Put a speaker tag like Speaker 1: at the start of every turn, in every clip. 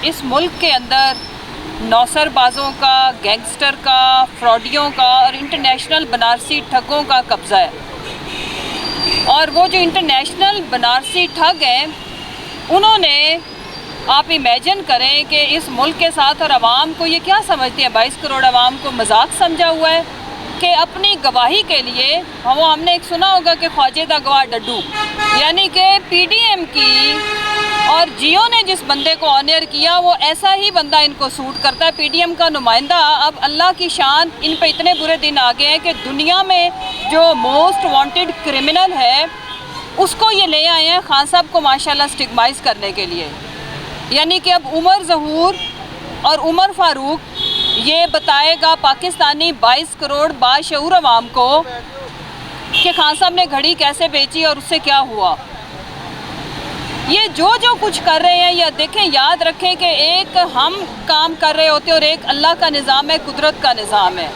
Speaker 1: इस मुल्क के अंदर नौसरबाजों का, गैंगस्टर का, फ्रॉडियों का और इंटरनेशनल बनारसी ठगों का कब्ज़ा है। और वो जो इंटरनेशनल बनारसी ठग हैं, उन्होंने, आप इमेजिन करें कि इस मुल्क के साथ और आवाम को ये क्या समझते हैं, 22 करोड़ आवाम को मजाक समझा हुआ है कि अपनी गवाही के लिए हमने एक सुना होगा कि ख्वाजे दा गवाह डड्डू, यानी कि पीडीएम की और जियो ने जिस बंदे को ऑनर किया वो ऐसा ही बंदा इनको सूट करता है, पीडीएम का नुमाइंदा। अब अल्लाह की शान, इन पे इतने बुरे दिन आ गए हैं कि दुनिया में जो मोस्ट वांटेड क्रिमिनल है उसको ये ले आए हैं खान साहब को माशाल्लाह स्टिग्माइज़ करने के लिए। यानी कि अब उमर ज़हूर और उमर फ़ारूक ये बताएगा पाकिस्तानी 22 करोड़ बाशऊर अवाम को कि खान साहब ने घड़ी कैसे बेची और उससे क्या हुआ। ये जो कुछ कर रहे हैं, या देखें, याद रखें कि एक हम काम कर रहे होते हैं और एक अल्लाह का निज़ाम है, कुदरत का निज़ाम है।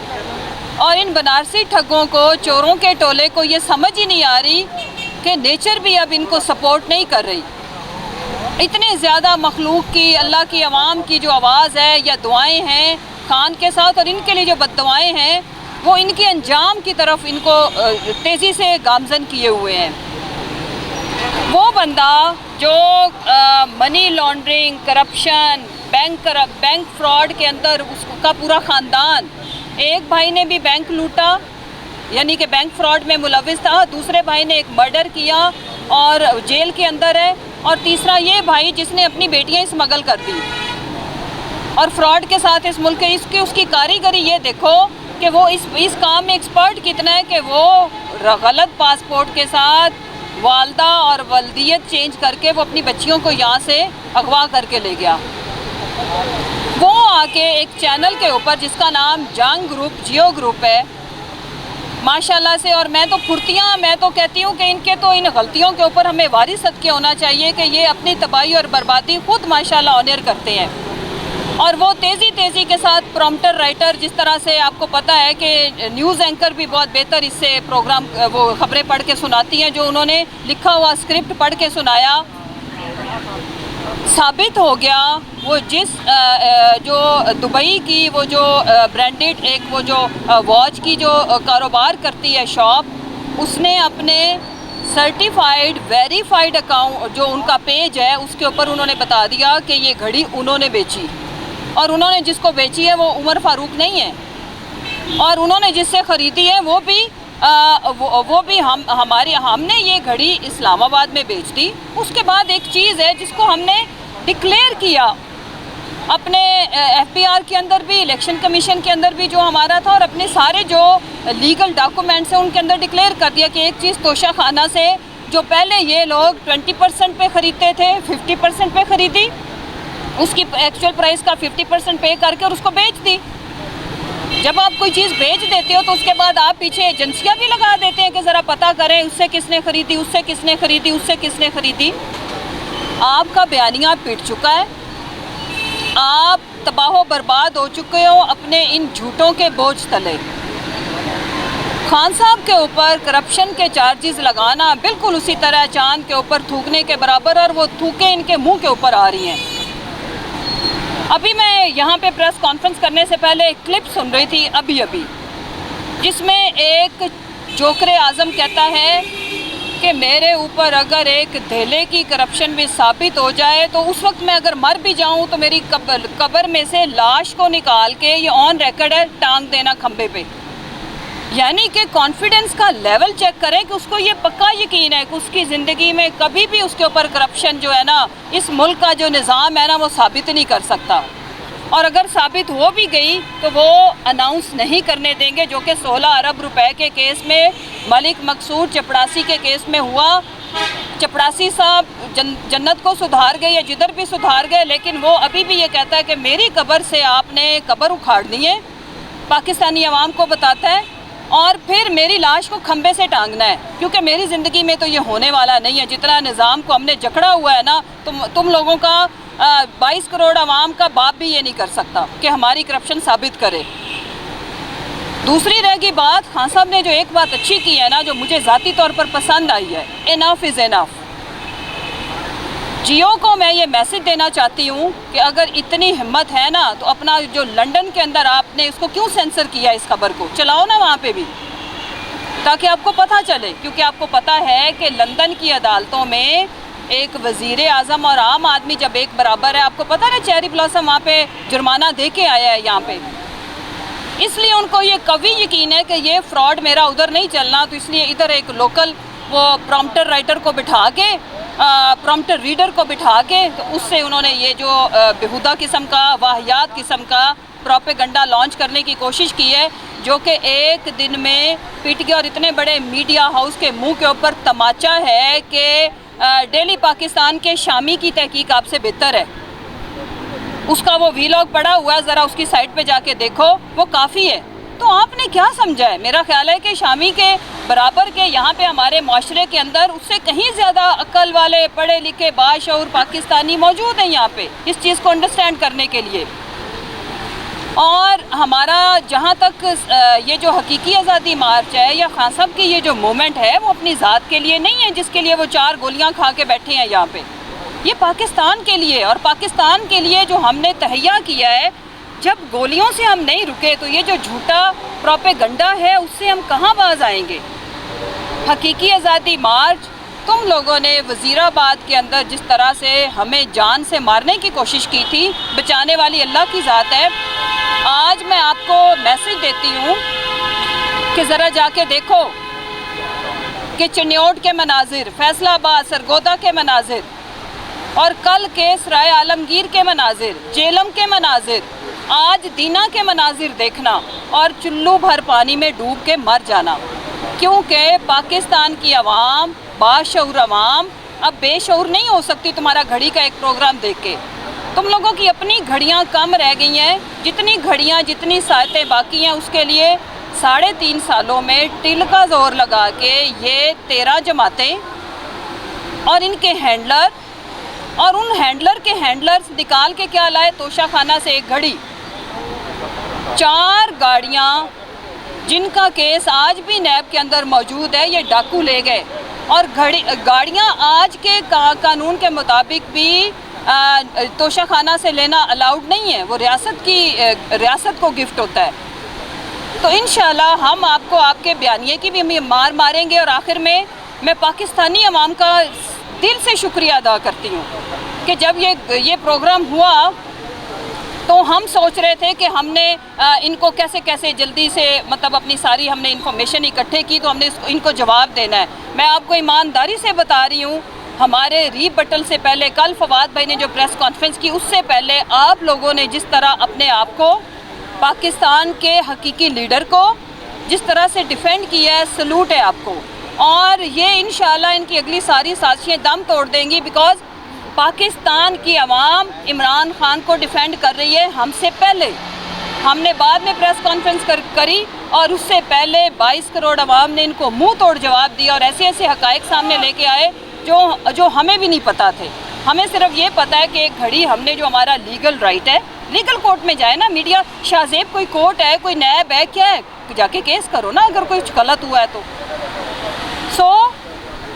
Speaker 1: और इन बनारसी ठगों को, चोरों के टोले को ये समझ ही नहीं आ रही कि नेचर भी अब इनको सपोर्ट नहीं कर रही। इतने ज़्यादा मखलूक की, अल्लाह की आवाम की जो आवाज़ है या दुआएं हैं खान के साथ, और इनके लिए जो बद्दुआएं हैं वो इनके अंजाम की तरफ इनको तेज़ी से गामजन किए हुए हैं। वो बंदा जो money laundering, corruption, bank fraud के अंदर उसका पूरा ख़ानदान, एक भाई ने भी बैंक लूटा यानी कि बैंक फ्रॉड में मुलविस था, दूसरे भाई ने एक मर्डर किया और जेल के अंदर है, और तीसरा ये भाई जिसने अपनी बेटियां स्मगल कर दी। और फ्रॉड के साथ इस मुल्क के उसकी कारीगरी ये देखो कि वो इस काम में एक्सपर्ट कितना है कि वो गलत पासपोर्ट के साथ वालदा और वल्दियत चेंज करके वो अपनी बच्चियों को यहाँ से अगवा करके ले गया। वो आके एक चैनल के ऊपर जिसका नाम जांग ग्रुप, जियो ग्रुप है, माशाल्लाह से, और मैं तो कहती हूँ कि इनके तो इन गलतियों के ऊपर हमें वारिस सदके होना चाहिए कि ये अपनी तबाही और बर्बादी खुद माशाल्लाह ऑनर करते हैं। और वो तेज़ी के साथ प्रॉम्प्टर राइटर, जिस तरह से आपको पता है कि न्यूज़ एंकर भी बहुत बेहतर इससे प्रोग्राम वो ख़बरें पढ़ के सुनाती हैं, जो उन्होंने लिखा हुआ स्क्रिप्ट पढ़ के सुनाया, साबित हो गया वो जो दुबई की वो जो ब्रांडेड एक वो जो वॉच की जो कारोबार करती है शॉप, उसने अपने सर्टिफाइड वेरीफाइड अकाउंट जो उनका पेज है उसके ऊपर उन्होंने बता दिया कि ये घड़ी उन्होंने बेची, और उन्होंने जिसको बेची है वो उमर फ़ारूक नहीं है, और उन्होंने जिससे ख़रीदी है वो भी हमने ये घड़ी इस्लामाबाद में बेच दी। उसके बाद एक चीज़ है जिसको हमने डिक्लेयर किया अपने एफबीआर के अंदर भी, इलेक्शन कमीशन के अंदर भी जो हमारा था, और अपने सारे जो लीगल डॉक्यूमेंट्स हैं उनके अंदर डिक्लेयर कर दिया कि एक चीज़ तोशा खाना से जो पहले ये लोग 20% पे ख़रीदते थे, 50% पे ख़रीदी, उसकी एक्चुअल प्राइस का 50% पे करके और उसको बेच दी। जब आप कोई चीज़ बेच देते हो तो उसके बाद आप पीछे एजेंसियाँ भी लगा देते हैं कि ज़रा पता करें उससे किसने ख़रीदी, उससे किसने ख़रीदी, उससे किसने ख़रीदी। आपका बयानिया पिट चुका है, आप तबाह बर्बाद हो चुके हो अपने इन झूठों के बोझ तले। खान साहब के ऊपर करप्शन के चार्जेस लगाना बिल्कुल उसी तरह चांद के ऊपर थूकने के बराबर, और वो थूके इनके मुंह के ऊपर आ रही हैं। अभी मैं यहाँ पे प्रेस कॉन्फ्रेंस करने से पहले एक क्लिप सुन रही थी अभी जिसमें एक जोकरे आज़म कहता है कि मेरे ऊपर अगर एक धेले की करप्शन भी साबित हो जाए तो उस वक्त मैं अगर मर भी जाऊँ तो मेरी कब्र में से लाश को निकाल के, ये ऑन रिकॉर्ड है, टांग देना खंबे पे। यानी कि कॉन्फिडेंस का लेवल चेक करें कि उसको ये पक्का यकीन है कि उसकी ज़िंदगी में कभी भी उसके ऊपर करप्शन जो है ना, इस मुल्क का जो निज़ाम है ना, वो साबित नहीं कर सकता। और अगर साबित हो भी गई तो वो अनाउंस नहीं करने देंगे, जो कि 16 अरब रुपए के केस में, मलिक मकसूद चपड़ासी के केस में हुआ। चपड़ासी साहब जन्नत को सुधार गए या जिधर भी सुधार गए, लेकिन वो अभी भी ये कहता है कि मेरी कब्र से आपने कब्र उखाड़नी है, पाकिस्तानी अवाम को बताता है, और फिर मेरी लाश को खंबे से टांगना है, क्योंकि मेरी ज़िंदगी में तो ये होने वाला नहीं है। जितना निज़ाम को हमने जकड़ा हुआ है ना, तुम लोगों का 22 करोड़ आवाम का बाप भी ये नहीं कर सकता कि हमारी करप्शन साबित करे। दूसरी रहेगी बात, खान साहब ने जो एक बात अच्छी की है ना, जो मुझे ज़ाती तौर पर पसंद आई है, इनफ इज़ इनफ। जियो को मैं ये मैसेज देना चाहती हूँ कि अगर इतनी हिम्मत है ना तो अपना जो लंदन के अंदर आपने उसको क्यों सेंसर किया, इस खबर को चलाओ ना वहाँ पे भी, ताकि आपको पता चले। क्योंकि आपको पता है कि लंदन की अदालतों में एक वज़ीर आज़म और आम आदमी जब एक बराबर है, आपको पता है चेरी ब्लॉसम वहाँ पे जुर्माना दे के आया है यहाँ पे, इसलिए उनको ये कभी यकीन है कि ये फ्रॉड मेरा उधर नहीं चलना, तो इसलिए इधर एक लोकल वो प्रॉम्प्टर राइटर को बिठा के, प्रॉम्प्टर रीडर को बिठा के, तो उससे उन्होंने ये जो बेहुदा किस्म का, वाहियात किस्म का प्रोपेगेंडा लॉन्च करने की कोशिश की है, जो कि एक दिन में पिट गया। और इतने बड़े मीडिया हाउस के मुंह के ऊपर तमाचा है कि डेली पाकिस्तान के शामी की तहकीक आपसे बेहतर है। उसका वो वीलॉग पड़ा हुआ है, ज़रा उसकी साइट पे जाके देखो, वो काफ़ी है। तो आपने क्या समझा है? मेरा ख्याल है कि शामी के बराबर के यहाँ पे हमारे माशरे के अंदर उससे कहीं ज़्यादा अक्ल वाले, पढ़े लिखे, बाशऊर पाकिस्तानी मौजूद हैं यहाँ पे इस चीज़ को अंडरस्टैंड करने के लिए। और हमारा जहाँ तक ये जो हकीकी आज़ादी मार्च है या खान साहब की ये जो मूवमेंट है, वो अपनी ज़ात के लिए नहीं है जिसके लिए वो 4 गोलियाँ खा के बैठे हैं यहाँ पे। ये पाकिस्तान के लिए, और पाकिस्तान के लिए जो हमने तहैया किया है। जब गोलियों से हम नहीं रुके तो ये जो झूठा प्रोपेगेंडा है उससे हम कहाँ बाज आएंगे। हकीकी आज़ादी मार्च तुम लोगों ने वज़ीराबाद के अंदर जिस तरह से हमें जान से मारने की कोशिश की थी, बचाने वाली अल्लाह की ज़ात है। आज मैं आपको मैसेज देती हूँ कि ज़रा जाके देखो कि चिन्योट के मनाजिर, फैसलाबाद, सरगोदा के मनाजिर, और कल के सराय आलमगीर के मनाजिर, जेलम के मनाजिर, आज दीना के मनाजिर देखना और चुल्लू भर पानी में डूब के मर जाना। क्योंकि पाकिस्तान की आवाम, बाशऊर आवाम अब बेशऊर नहीं हो सकती तुम्हारा घड़ी का एक प्रोग्राम देख के। तुम लोगों की अपनी घड़ियां कम रह गई हैं। जितनी घड़ियां, जितनी सायतें बाकी हैं, उसके लिए 3.5 सालों में टिल का जोर लगा के ये 13 जमातें और इनके हैंडलर, और उन हैंडलर के हैंडलर्स निकाल के क्या लाए, तोशा खाना से एक घड़ी, 4 गाड़ियाँ जिनका केस आज भी नैब के अंदर मौजूद है, ये डाकू ले गए। और गाड़ियाँ आज के कानून के मुताबिक भी तोशा खाना से लेना अलाउड नहीं है, वो रियासत को गिफ्ट होता है। तो इंशाल्लाह हम आपको आपके बयानिए की भी मार मारेंगे। और आखिर में मैं पाकिस्तानी अवाम का दिल से शुक्रिया अदा करती हूँ कि जब ये प्रोग्राम हुआ तो हम सोच रहे थे कि हमने इनको कैसे कैसे जल्दी से, मतलब अपनी सारी हमने इन्फॉर्मेशन इकट्ठे की तो हमने इनको जवाब देना है। मैं आपको ईमानदारी से बता रही हूँ, हमारे रीबटल से पहले कल फवाद भाई ने जो प्रेस कॉन्फ्रेंस की, उससे पहले आप लोगों ने जिस तरह अपने आप को, पाकिस्तान के हकीकी लीडर को जिस तरह से डिफेंड किया है, सलूट है आपको। और ये इंशाल्लाह इनकी अगली सारी साजिशें दम तोड़ देंगी, बिकॉज़ पाकिस्तान की आवाम इमरान खान को डिफेंड कर रही है हमसे पहले। हमने बाद में प्रेस कॉन्फ्रेंस करी और उससे पहले 22 करोड़ आवाम ने इनको मुंह तोड़ जवाब दिया और ऐसे ऐसे हकायक सामने लेके आए जो हमें भी नहीं पता थे। हमें सिर्फ ये पता है कि एक घड़ी हमने, जो हमारा लीगल राइट है, लीगल कोर्ट में जाए ना मीडिया, शाहजेब कोई कोर्ट है, कोई नैब है, क्या है, जाके केस करो ना अगर कोई गलत हुआ है तो।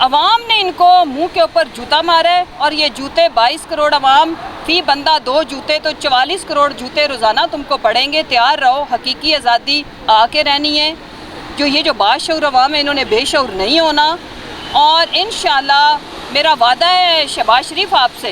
Speaker 1: अवाम ने इनको मुंह के ऊपर जूता मारा है और ये जूते 22 करोड़ अवाम, फी बंदा 2 जूते, तो 44 करोड़ जूते रोज़ाना तुमको पड़ेंगे। तैयार रहो, हकीकी आज़ादी आके रहनी है। जो बाशऊर अवाम है, इन्होंने बेशऊर नहीं होना। और इंशाल्लाह मेरा वादा है शहबाज शरीफ आपसे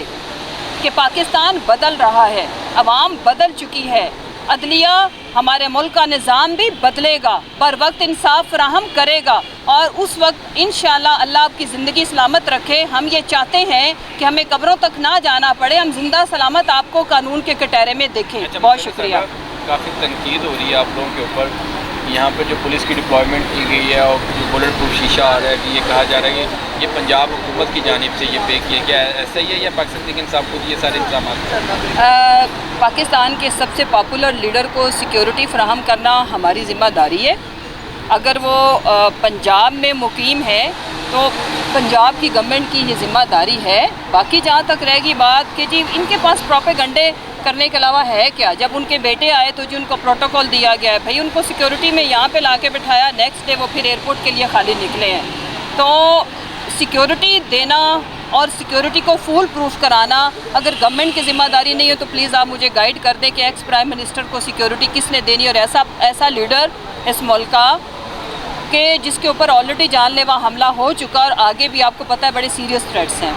Speaker 1: कि पाकिस्तान बदल रहा है, अवाम बदल चुकी है, अदलिया हमारे मुल्क का निज़ाम भी बदलेगा, पर वक्त इंसाफ फराहम करेगा और उस वक्त इंशाल्लाह अल्लाह आपकी ज़िंदगी सलामत रखे। हम ये चाहते हैं कि हमें कब्रों तक ना जाना पड़े, हम जिंदा सलामत आपको कानून के कटहरे में देखें। बहुत शुक्रिया।
Speaker 2: काफ़ी तनकीद हो रही है आप लोगों के ऊपर, यहाँ पर जो पुलिस की डिप्लॉयमेंट की गई है और जो बुलेट प्रूफ शीशा आ रहा है कि ये कहा जा रहा है कि ये पंजाब हुकूमत की जानिब से ये पे किया, क्या ऐसा ही है या पाकिस्तान तहरीक इंसाफ खुद ये सारे इंतजाम?
Speaker 1: पाकिस्तान के सबसे पॉपुलर लीडर को सिक्योरिटी फराहम करना हमारी ज़िम्मेदारी है। अगर वो पंजाब में मुकीम है तो पंजाब की गवर्नमेंट की ये ज़िम्मेदारी है। बाकी जहाँ तक रहेगी बात कि जी इनके पास प्रोपेगेंडे करने के अलावा है क्या। जब उनके बेटे आए तो जो उनको प्रोटोकॉल दिया गया है, भाई उनको सिक्योरिटी में यहाँ पे लाके बिठाया, नेक्स्ट डे वो फिर एयरपोर्ट के लिए खाली निकले हैं। तो सिक्योरिटी देना और सिक्योरिटी को फुल प्रूफ कराना अगर गवर्नमेंट की जिम्मेदारी नहीं है तो प्लीज़ आप मुझे गाइड कर दें कि एक्स प्राइम मिनिस्टर को सिक्योरिटी किसने देनी, और ऐसा लीडर इस मुल्क का कि जिसके ऊपर ऑलरेडी जानलेवा हमला हो चुका और आगे भी आपको पता है बड़े सीरियस थ्रेट्स हैं।